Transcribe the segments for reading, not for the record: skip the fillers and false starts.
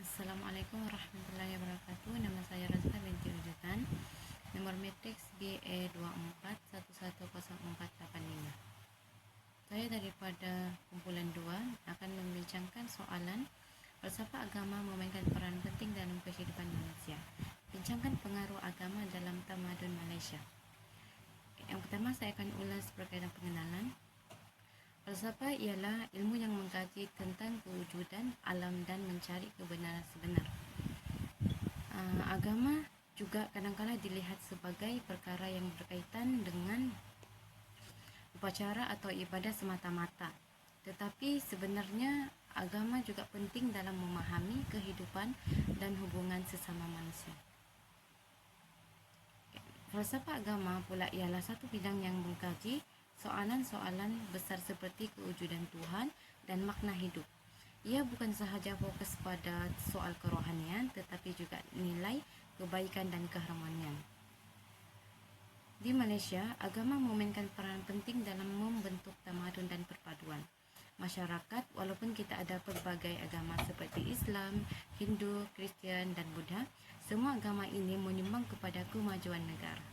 Assalamualaikum warahmatullahi wabarakatuh. Nama saya Razka binti Rujukan. Nomor matriks BE24110485. Saya daripada kumpulan 2 akan membincangkan soalan falsafah agama memainkan peran penting dalam kehidupan manusia. Bincangkan pengaruh agama dalam tamadun Malaysia. Yang pertama, saya akan ulas berkaitan pengenalan. Falsafah ialah ilmu yang mengkaji tentang kewujudan alam dan mencari kebenaran sebenar. Agama juga kadang-kadang dilihat sebagai perkara yang berkaitan dengan upacara atau ibadah semata-mata. Tetapi sebenarnya agama juga penting dalam memahami kehidupan dan hubungan sesama manusia. Falsafah agama pula ialah satu bidang yang mengkaji soalan-soalan besar seperti kewujudan Tuhan dan makna hidup. Ia bukan sahaja fokus pada soal kerohanian tetapi juga nilai kebaikan dan keharmonian. Di Malaysia, agama memainkan peran penting dalam membentuk tamadun dan perpaduan masyarakat. Walaupun kita ada pelbagai agama seperti Islam, Hindu, Kristian dan Buddha, semua agama ini menyumbang kepada kemajuan negara.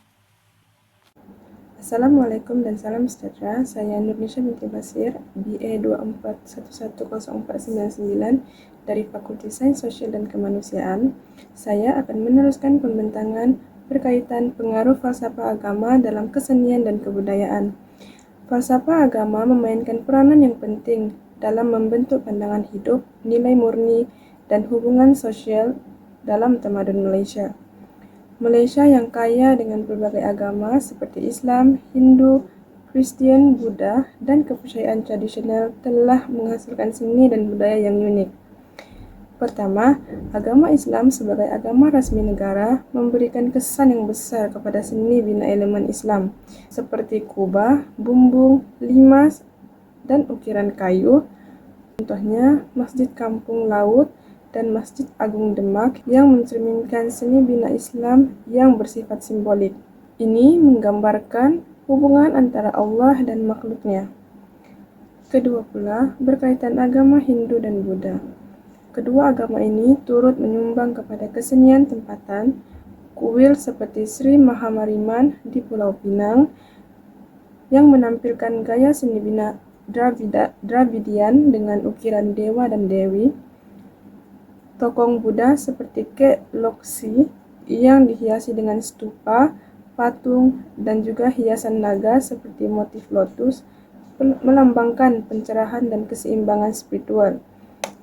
Assalamualaikum dan salam sejahtera. Saya Nurnisha binti Basir, BA 24110499 dari Fakulti Sains Sosial dan Kemanusiaan. Saya akan meneruskan pembentangan berkaitan pengaruh falsafah agama dalam kesenian dan kebudayaan. Falsafah agama memainkan peranan yang penting dalam membentuk pandangan hidup, nilai murni, dan hubungan sosial dalam tamadun Malaysia. Malaysia yang kaya dengan berbagai agama seperti Islam, Hindu, Kristian, Buddha, dan kepercayaan tradisional telah menghasilkan seni dan budaya yang unik. Pertama, agama Islam sebagai agama rasmi negara memberikan kesan yang besar kepada seni bina elemen Islam seperti kubah, bumbung, limas, dan ukiran kayu. Contohnya, Masjid Kampung Laut dan Masjid Agung Demak yang mencerminkan seni bina Islam yang bersifat simbolik. Ini menggambarkan hubungan antara Allah dan makhluknya. Kedua pula, berkaitan agama Hindu dan Buddha. Kedua agama ini turut menyumbang kepada kesenian tempatan, kuil seperti Sri Mahamariman di Pulau Pinang yang menampilkan gaya seni bina Dravidian dengan ukiran dewa dan dewi, tokong Buddha seperti Kek Loksi yang dihiasi dengan stupa, patung, dan juga hiasan naga seperti motif lotus melambangkan pencerahan dan keseimbangan spiritual.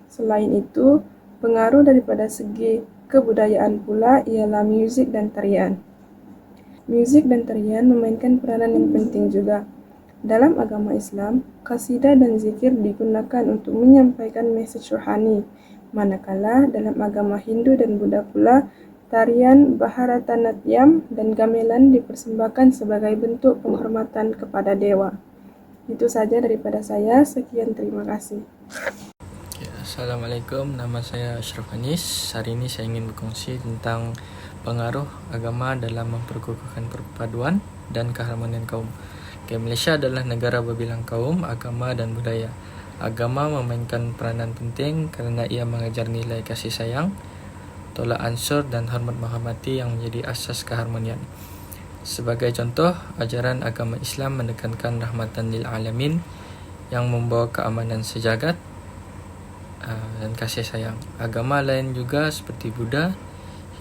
Selain itu, pengaruh daripada segi kebudayaan pula ialah muzik dan tarian. Muzik dan tarian memainkan peranan yang penting juga. Dalam agama Islam, qasidah dan zikir digunakan untuk menyampaikan mesej rohani. Manakala dalam agama Hindu dan Buddha pula, tarian Bharatanatyam dan gamelan dipersembahkan sebagai bentuk penghormatan kepada dewa. Itu saja daripada saya. Sekian, terima kasih. Assalamualaikum, nama saya Ashraf Anis. Hari ini saya ingin berkongsi tentang pengaruh agama dalam memperkukuhkan perpaduan dan keharmonian kaum. Malaysia adalah negara berbilang kaum, agama dan budaya. Agama memainkan peranan penting kerana ia mengajar nilai kasih sayang, tolak ansur dan hormat menghormati yang menjadi asas keharmonian. Sebagai contoh, ajaran agama Islam menekankan rahmatan lil alamin yang membawa keamanan sejagat dan kasih sayang. Agama lain juga seperti Buddha,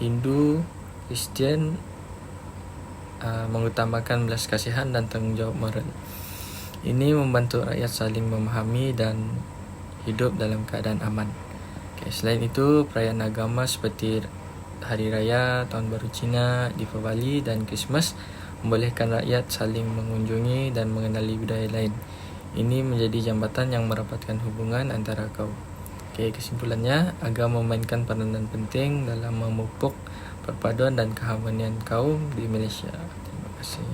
Hindu, Kristian mengutamakan belas kasihan dan tanggungjawab moral. Ini membantu rakyat saling memahami dan hidup dalam keadaan aman. Selain itu, perayaan agama seperti Hari Raya, Tahun Baru Cina, Deepavali dan Krismas membolehkan rakyat saling mengunjungi dan mengenali budaya lain. Ini menjadi jambatan yang merapatkan hubungan antara kaum. Kesimpulannya, agama memainkan peranan penting dalam memupuk perpaduan dan keharmonian kaum di Malaysia. Terima kasih.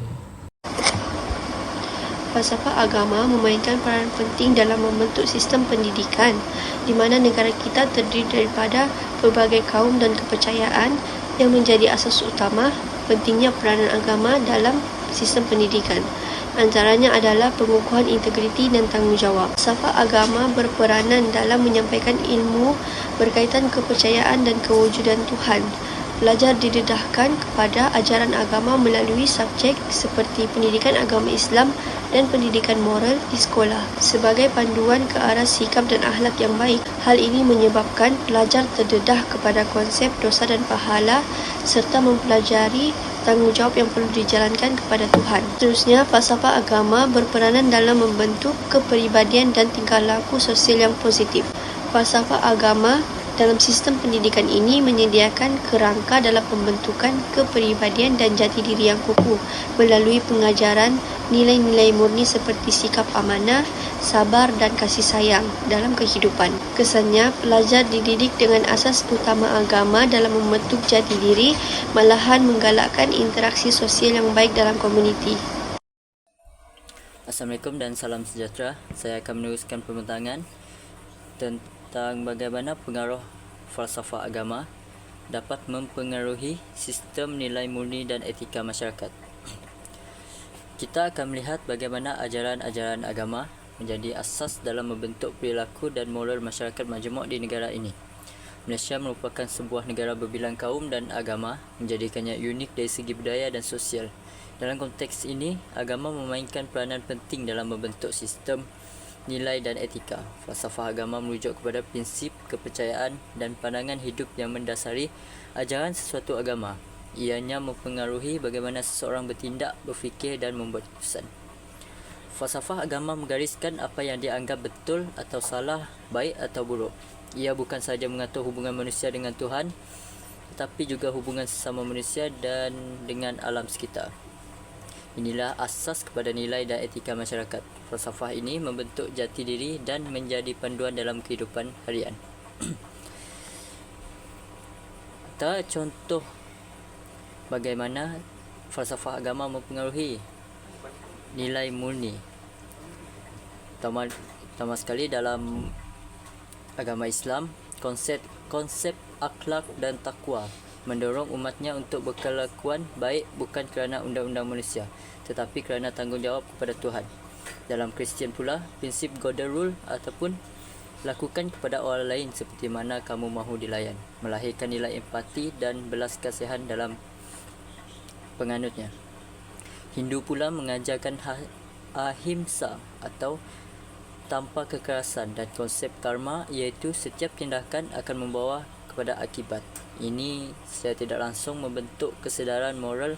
Falsafah agama memainkan peranan penting dalam membentuk sistem pendidikan di mana negara kita terdiri daripada pelbagai kaum dan kepercayaan yang menjadi asas utama pentingnya peranan agama dalam sistem pendidikan. Antaranya adalah pengukuhan integriti dan tanggungjawab. Falsafah agama berperanan dalam menyampaikan ilmu berkaitan kepercayaan dan kewujudan Tuhan. Pelajar didedahkan kepada ajaran agama melalui subjek seperti pendidikan agama Islam dan pendidikan moral di sekolah sebagai panduan ke arah sikap dan akhlak yang baik. Hal ini menyebabkan pelajar terdedah kepada konsep dosa dan pahala serta mempelajari tanggungjawab yang perlu dijalankan kepada Tuhan. Seterusnya, falsafah agama berperanan dalam membentuk kepribadian dan tingkah laku sosial yang positif. Falsafah agama dalam sistem pendidikan ini menyediakan kerangka dalam pembentukan kepribadian dan jati diri yang kukuh melalui pengajaran nilai-nilai murni seperti sikap amanah, sabar dan kasih sayang dalam kehidupan. Kesannya, pelajar dididik dengan asas utama agama dalam membentuk jati diri, malahan menggalakkan interaksi sosial yang baik dalam komuniti. Assalamualaikum dan salam sejahtera. Saya akan meneruskan pembentangan tentang bagaimana pengaruh falsafah agama dapat mempengaruhi sistem nilai murni dan etika masyarakat. Kita akan melihat bagaimana ajaran-ajaran agama menjadi asas dalam membentuk perilaku dan moral masyarakat majmuk di negara ini. Malaysia merupakan sebuah negara berbilang kaum dan agama, menjadikannya unik dari segi budaya dan sosial. Dalam konteks ini, agama memainkan peranan penting dalam membentuk sistem nilai dan etika. Falsafah agama merujuk kepada prinsip, kepercayaan dan pandangan hidup yang mendasari ajaran sesuatu agama. Ianya mempengaruhi bagaimana seseorang bertindak, berfikir dan membuat keputusan. Falsafah agama menggariskan apa yang dianggap betul atau salah, baik atau buruk. Ia bukan sahaja mengatur hubungan manusia dengan Tuhan, tetapi juga hubungan sesama manusia dan dengan alam sekitar. Inilah asas kepada nilai dan etika masyarakat. Falsafah ini membentuk jati diri dan menjadi panduan dalam kehidupan harian. Antara contoh bagaimana falsafah agama mempengaruhi nilai murni. Pertama sekali, dalam agama Islam, konsep akhlak dan takwa mendorong umatnya untuk berkelakuan baik bukan kerana undang-undang manusia, tetapi kerana tanggungjawab kepada Tuhan. Dalam Kristian pula, prinsip golden rule ataupun lakukan kepada orang lain seperti mana kamu mahu dilayan, melahirkan nilai empati dan belas kasihan dalam penganutnya. Hindu pula mengajarkan ahimsa atau tanpa kekerasan dan konsep karma, iaitu setiap tindakan akan membawa kepada akibat. Ini secara tidak langsung membentuk kesedaran moral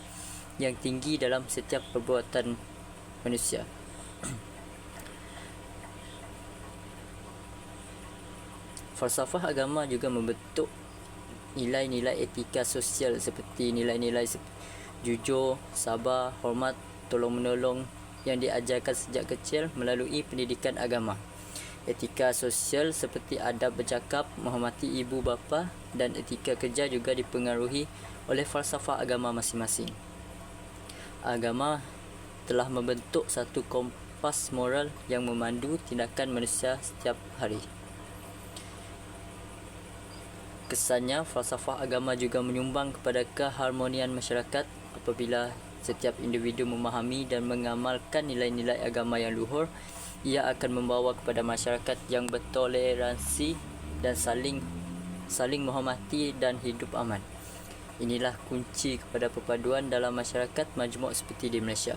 yang tinggi dalam setiap perbuatan manusia. Falsafah agama juga membentuk nilai-nilai etika sosial seperti nilai-nilai jujur, sabar, hormat, tolong-menolong yang diajarkan sejak kecil melalui pendidikan agama. Etika sosial seperti adab bercakap, menghormati ibu bapa dan etika kerja juga dipengaruhi oleh falsafah agama masing-masing. Agama telah membentuk satu kompas moral yang memandu tindakan manusia setiap hari. Kesannya, falsafah agama juga menyumbang kepada keharmonian masyarakat apabila setiap individu memahami dan mengamalkan nilai-nilai agama yang luhur. Ia akan membawa kepada masyarakat yang bertoleransi dan saling menghormati dan hidup aman. Inilah kunci kepada perpaduan dalam masyarakat majmuk seperti di Malaysia.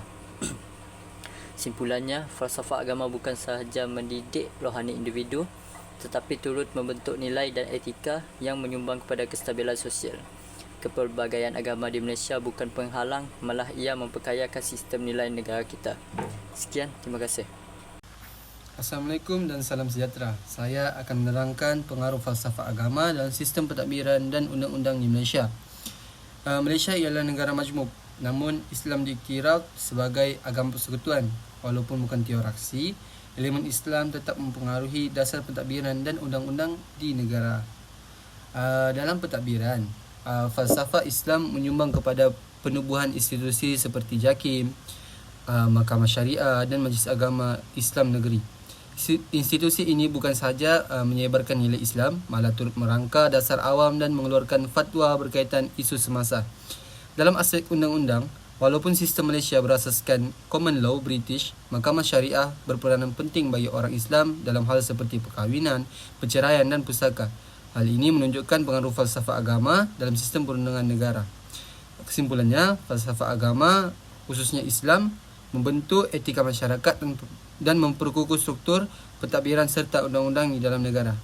Simpulannya, falsafah agama bukan sahaja mendidik rohani individu, tetapi turut membentuk nilai dan etika yang menyumbang kepada kestabilan sosial. Kepelbagaian agama di Malaysia bukan penghalang, malah ia memperkayakan sistem nilai negara kita. Sekian, terima kasih. Assalamualaikum dan salam sejahtera. Saya akan menerangkan pengaruh falsafah agama dalam sistem pentadbiran dan undang-undang di Malaysia. Malaysia ialah negara majmuk, namun Islam dikira sebagai agama persekutuan. Walaupun bukan teokrasi, elemen Islam tetap mempengaruhi dasar pentadbiran dan undang-undang di negara. Dalam pentadbiran, falsafah Islam menyumbang kepada penubuhan institusi seperti JAKIM, Mahkamah Syariah dan Majlis Agama Islam Negeri. Institusi ini bukan sahaja menyebarkan nilai Islam, malah turut merangka dasar awam dan mengeluarkan fatwa berkaitan isu semasa. Dalam aspek undang-undang, Walaupun sistem Malaysia berasaskan common law British, Mahkamah Syariah berperanan penting bagi orang Islam dalam hal seperti perkahwinan, perceraian dan pusaka. Hal ini menunjukkan pengaruh falsafah agama dalam sistem perundangan negara. Kesimpulannya, falsafah agama, khususnya Islam, membentuk etika masyarakat dan memperkukuh struktur pentadbiran serta undang-undang di dalam negara.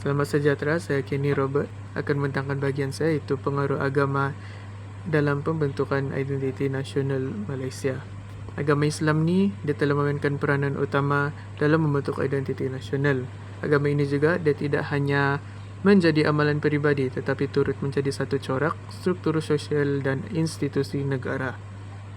Selamat sejahtera, saya Kenny Robert akan membentangkan bahagian saya iaitu pengaruh agama dalam pembentukan identiti nasional Malaysia. Agama Islam ni dia telah memainkan peranan utama dalam membentuk identiti nasional. Agama ini juga dia tidak hanya menjadi amalan peribadi tetapi turut menjadi satu corak struktur sosial dan institusi negara.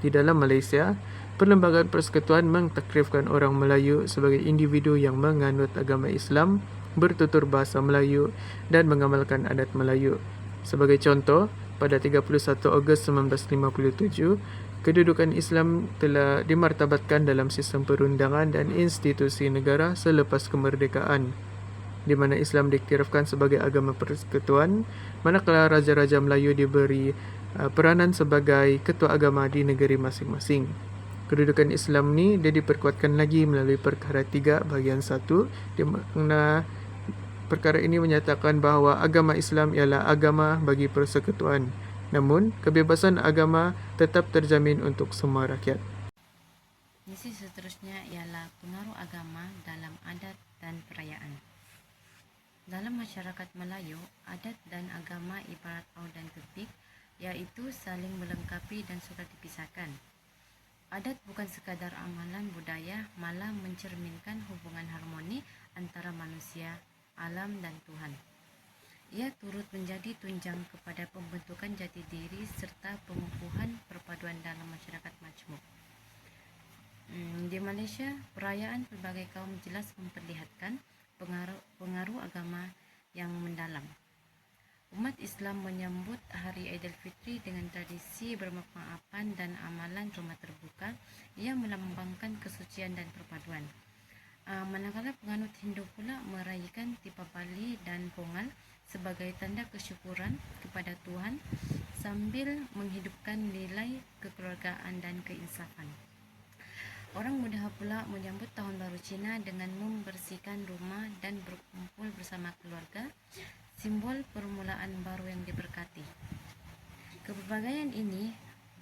Di dalam Malaysia, Perlembagaan Persekutuan mentakrifkan orang Melayu sebagai individu yang menganut agama Islam, bertutur bahasa Melayu dan mengamalkan adat Melayu. Sebagai contoh, pada 31 Ogos 1957, kedudukan Islam telah dimartabatkan dalam sistem perundangan dan institusi negara selepas kemerdekaan, di mana Islam diiktirafkan sebagai agama persekutuan, manakala Raja-Raja Melayu diberi peranan sebagai ketua agama di negeri masing-masing. Kedudukan Islam ni dia diperkuatkan lagi melalui perkara 3 bahagian 1, di mana perkara ini menyatakan bahawa agama Islam ialah agama bagi persekutuan. Namun, kebebasan agama tetap terjamin untuk semua rakyat. Misi seterusnya ialah pengaruh agama dalam adat dan perayaan. Dalam masyarakat Melayu, adat dan agama ibarat paus dan kepik, iaitu saling melengkapi dan sukar dipisahkan. Adat bukan sekadar amalan budaya, malah mencerminkan hubungan harmoni antara manusia, alam dan Tuhan. Ia turut menjadi tunjang kepada pembentukan jati diri serta pengukuhan perpaduan dalam masyarakat majmuk. Di Malaysia, perayaan pelbagai kaum jelas memperlihatkan pengaruh agama yang mendalam. Umat Islam menyambut Hari Aidilfitri dengan tradisi bermaafan dan amalan rumah terbuka yang melambangkan kesucian dan perpaduan. Manakala penganut Hindu pula merayakan Deepavali dan Pongal sebagai tanda kesyukuran kepada Tuhan sambil menghidupkan nilai kekeluargaan dan keinsafan. Orang Buddha pula menyambut Tahun Baru Cina dengan membersihkan rumah dan berkumpul bersama keluarga, simbol permulaan baru yang diberkati. Keberbagaian ini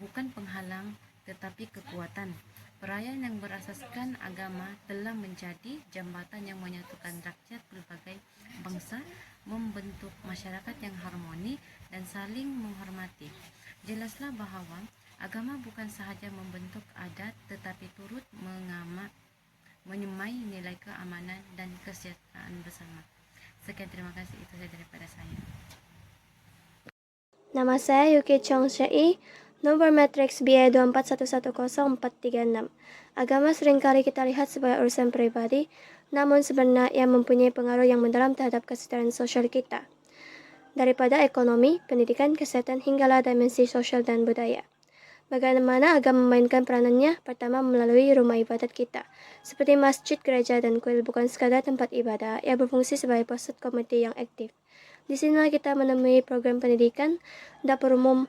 bukan penghalang tetapi kekuatan. Perayaan yang berasaskan agama telah menjadi jambatan yang menyatukan rakyat pelbagai bangsa, membentuk masyarakat yang harmoni dan saling menghormati. Jelaslah bahawa agama bukan sahaja membentuk adat tetapi turut menyemai nilai keamanan dan kesejahteraan bersama. Sekian, terima kasih. Itu saja daripada saya. Nama saya Yuki Chong Syai, nomor matriks BI 24110-436. Agama seringkali kita lihat sebagai urusan pribadi, namun sebenarnya ia mempunyai pengaruh yang mendalam terhadap kesejahteraan sosial kita. Daripada ekonomi, pendidikan, kesehatan hinggalah dimensi sosial dan budaya. Bagaimana agama memainkan peranannya? Pertama, melalui rumah ibadat kita. Seperti masjid, gereja, dan kuil bukan sekadar tempat ibadah, ia berfungsi sebagai pusat komuniti yang aktif. Di sinilah kita menemui program pendidikan, dapur umum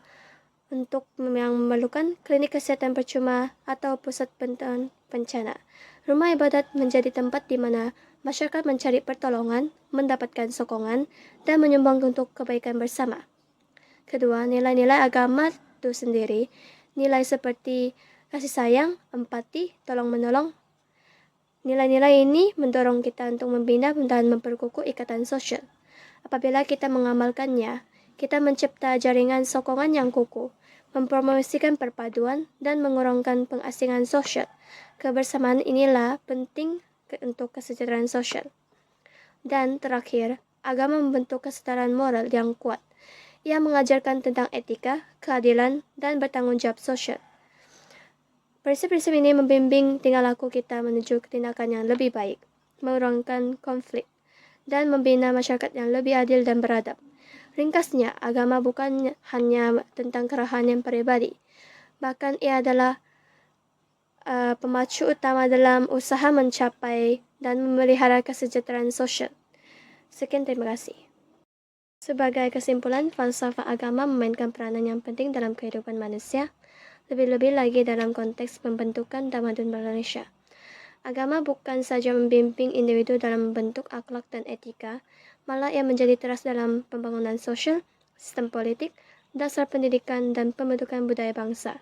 untuk yang memerlukan, klinik kesehatan percuma, atau pusat bantuan bencana. Rumah ibadat menjadi tempat di mana masyarakat mencari pertolongan, mendapatkan sokongan, dan menyumbang untuk kebaikan bersama. Kedua, nilai-nilai agama itu sendiri, nilai seperti kasih sayang, empati, tolong-menolong. Nilai-nilai ini mendorong kita untuk membina dan memperkukuh ikatan sosial. Apabila kita mengamalkannya, kita mencipta jaringan sokongan yang kukuh, mempromosikan perpaduan, dan mengurangkan pengasingan sosial. Kebersamaan inilah penting untuk kesejahteraan sosial. Dan terakhir, agama membentuk kesetaraan moral yang kuat. Ia mengajarkan tentang etika, keadilan, dan bertanggung jawab sosial. Prinsip-prinsip ini membimbing tingkah laku kita menuju tindakan yang lebih baik, mengurangkan konflik, dan membina masyarakat yang lebih adil dan beradab. Ringkasnya, agama bukan hanya tentang kerohanian pribadi, bahkan ia adalah pemacu utama dalam usaha mencapai dan memelihara kesejahteraan sosial. Sekian, terima kasih. Sebagai kesimpulan, falsafah agama memainkan peranan yang penting dalam kehidupan manusia, lebih-lebih lagi dalam konteks pembentukan tamadun Malaysia. Agama bukan saja membimbing individu dalam membentuk akhlak dan etika, malah ia menjadi teras dalam pembangunan sosial, sistem politik, dasar pendidikan, dan pembentukan budaya bangsa.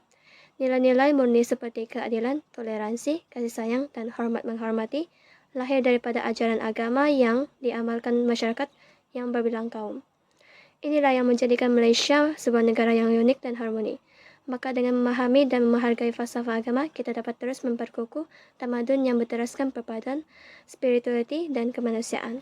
Nilai-nilai murni seperti keadilan, toleransi, kasih sayang, dan hormat menghormati lahir daripada ajaran agama yang diamalkan masyarakat yang berbilang kaum. Inilah yang menjadikan Malaysia sebuah negara yang unik dan harmoni. Maka dengan memahami dan menghargai falsafah agama, kita dapat terus memperkukuh tamadun yang berteraskan perpaduan, spiritualiti, dan kemanusiaan.